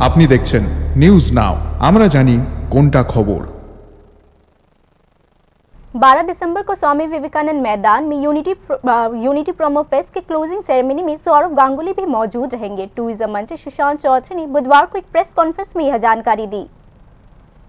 আপনি দেখছেন news now, আমরা জানি কোনটা খবর। 12 दिसंबर को स्वामी विवेकानंद मैदान में यूनिटी प्रोमो फेस्ट के क्लोजिंग सेरेमनी में सौरव गांगुली भी मौजूद रहेंगे। टूरिज्म मंत्री सुशांत चौधरी ने बुधवार को एक प्रेस कॉन्फ्रेंस में यह जानकारी दी।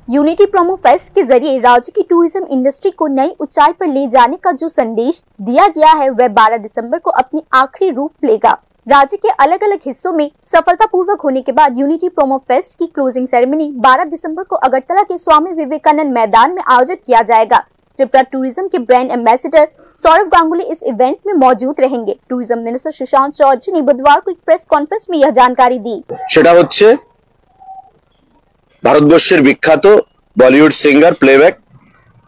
यूनिटी प्रोमो फेस्ट के जरिए राज्य की टूरिज्म इंडस्ट्री को नई ऊंचाई पर ले जाने का जो संदेश दिया गया है वह 12 दिसंबर को अपनी आखिरी रूप लेगा। राज्य के अलग अलग हिस्सों में सफलतापूर्वक होने के बाद यूनिटी प्रोमो फेस्ट की क्लोजिंग सेरेमनी 12 दिसंबर को अगरतला के स्वामी विवेकानंद मैदान में आयोजित किया जाएगा। त्रिपुरा टूरिज्म के ब्रांड एम्बेसडर सौरव गांगुली इस इवेंट में मौजूद रहेंगे। टूरिज्म मिनिस्टर सुशांत चौधरी ने बुधवार को एक प्रेस कॉन्फ्रेंस में यह जानकारी दी। সেটা হচ্ছে ভারতবর্ষের বিখ্যাত বলিউড সিঙ্গার প্লেব্যাক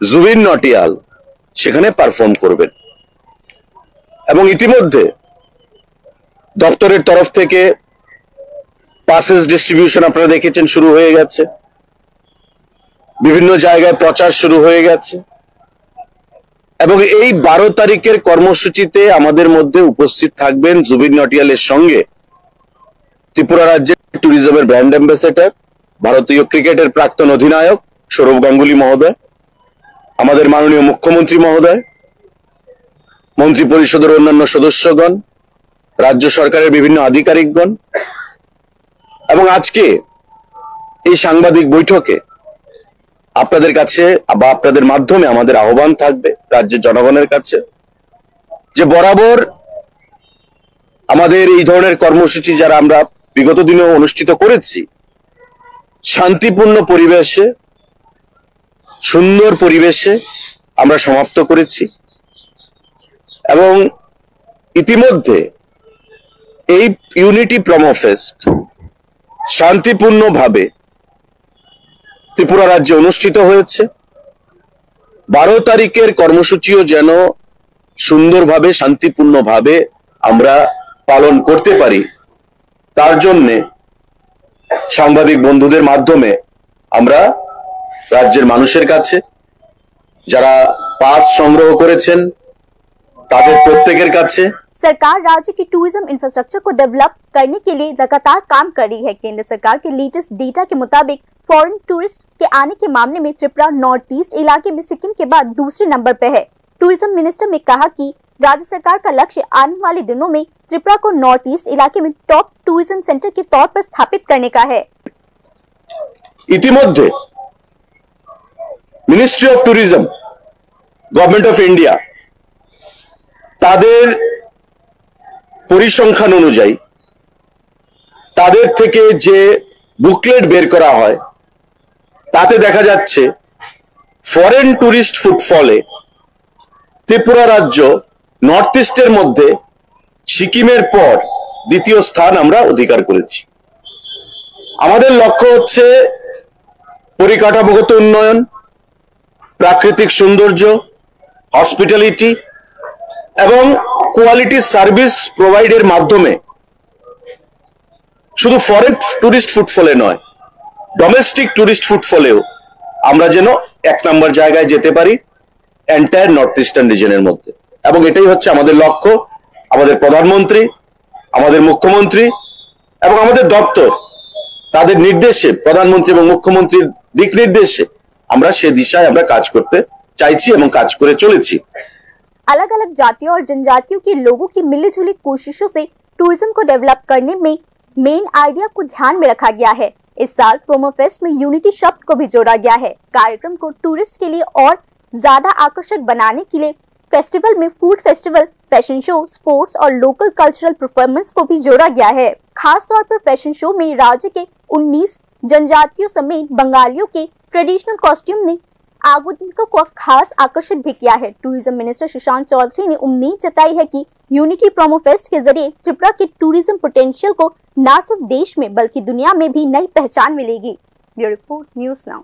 জুবিন নটিয়াল সেখানে পারফর্ম করবেন এবং ইতিমধ্যে দপ্তরের তরফ থেকে পাসেস ডিস্ট্রিবিউশন আপনারা দেখেছেন শুরু হয়ে গেছে, বিভিন্ন জায়গায় প্রচার শুরু হয়ে গেছে এবং এই 12 তারিখের কর্মসূচিতে আমাদের মধ্যে উপস্থিত থাকবেন জুবিন নটিয়ালের সঙ্গে ত্রিপুরা রাজ্যের ট্যুরিজমের ব্র্যান্ড অ্যাম্বাসেডর, ভারতীয় ক্রিকেটের প্রাক্তন অধিনায়ক সৌরভ গাঙ্গুলি মহোদয়, আমাদের মাননীয় মুখ্যমন্ত্রী মহোদয়, মন্ত্রী পরিষদের অন্যান্য সদস্যগণ, রাজ্য সরকারের বিভিন্ন আধিকারিকগণ এবং আজকে এই সাংবাদিক বৈঠকে আপনাদের কাছে বা আপনাদের মাধ্যমে আমাদের আহ্বান থাকবে রাজ্যের জনগণের কাছে যে বরাবর আমাদের এই ধরনের কর্মসূচি যারা আমরা বিগত দিনে অনুষ্ঠিত করেছি শান্তিপূর্ণ পরিবেশে, সুন্দর পরিবেশে আমরা সমাপ্ত করেছি এবং ইতিমধ্যে এই ইউনিটি প্রোমো ফেস্ট শান্তিপূর্ণভাবে ত্রিপুরা রাজ্যে অনুষ্ঠিত হয়েছে। 12 তারিখের কর্মসূচিও যেন সুন্দরভাবে শান্তিপূর্ণভাবে আমরা পালন করতে পারি তার জন্য সাংবাদিক বন্ধুদের মাধ্যমে আমরা রাজ্যের মানুষের কাছে যারা পাস সংগ্রহ করেছেন তাদের প্রত্যেকের কাছে सरकार राज्य की टूरिज्म इंफ्रास्ट्रक्चर को डेवलप करने के लिए लगातार काम कर रही है। केंद्र सरकार के लेटेस्ट डेटा के मुताबिक फॉरेन टूरिस्ट के आने के मामले में त्रिपुरा नॉर्थ ईस्ट इलाके में सिक्किम के बाद दूसरे नंबर पर है। टूरिज्म मिनिस्टर ने कहा कि राज्य सरकार का लक्ष्य आने वाले दिनों में त्रिपुरा को नॉर्थ ईस्ट इलाके में टॉप टूरिज्म सेंटर के तौर पर स्थापित करने का है। ইতিমধ্যে ministry of tourism, government of India তাদের পরিসংখ্যান অনুযায়ী তাদের থেকে যে বুকলেট বের করা হয় তাতে দেখা যাচ্ছে ফরেন টুরিস্ট ফুটফলে ত্রিপুরা রাজ্য নর্থ ইস্টের মধ্যে সিকিমের পর দ্বিতীয় স্থান আমরা অধিকার করেছি। আমাদের লক্ষ্য হচ্ছে পরিকাঠামোগত উন্নয়ন, প্রাকৃতিক সৌন্দর্য, হসপিটালিটি এবং কোয়ালিটি সার্ভিস প্রোভাইডের মাধ্যমে শুধু ফরেন টুরিস্ট ফুটফলে নয় ডোমেস্টিক টুরিস্ট ফুটফলেও আমরা যেন 1 নম্বর জায়গায় যেতে পারি এন্টায়ার নর্থ ইস্টার্ন রিজনের মধ্যে এবং এটাই হচ্ছে আমাদের লক্ষ্য। আমাদের প্রধানমন্ত্রী, আমাদের মুখ্যমন্ত্রী এবং আমাদের দপ্তর তাদের নির্দেশে, প্রধানমন্ত্রী এবং মুখ্যমন্ত্রীর দিক নির্দেশে আমরা সে দিশায় আমরা কাজ করতে চাইছি এবং কাজ করে চলেছি। अलग अलग जातियों और जनजातियों के लोगों की मिलीजुली कोशिशों से टूरिज्म को डेवलप करने में मेन आइडिया को ध्यान में रखा गया है। इस साल प्रोमो फेस्ट में यूनिटी शब्द को भी जोड़ा गया है। कार्यक्रम को टूरिस्ट के लिए और ज्यादा आकर्षक बनाने के लिए फेस्टिवल में food festival, fashion show, sports और लोकल कल्चरल परफॉर्मेंस को भी जोड़ा गया है। खास तौर पर फैशन शो में राज्य के 19 जनजातियों समेत बंगालियों के ट्रेडिशनल कॉस्ट्यूम ने आगंतुकों को खास आकर्षित भी किया है। टूरिज्म मिनिस्टर सुशांत चौधरी ने उम्मीद जताई है कि यूनिटी प्रोमो फेस्ट के जरिए त्रिपुरा के टूरिज्म पोटेंशियल को न सिर्फ देश में बल्कि दुनिया में भी नई पहचान मिलेगी। Bureau report, news now.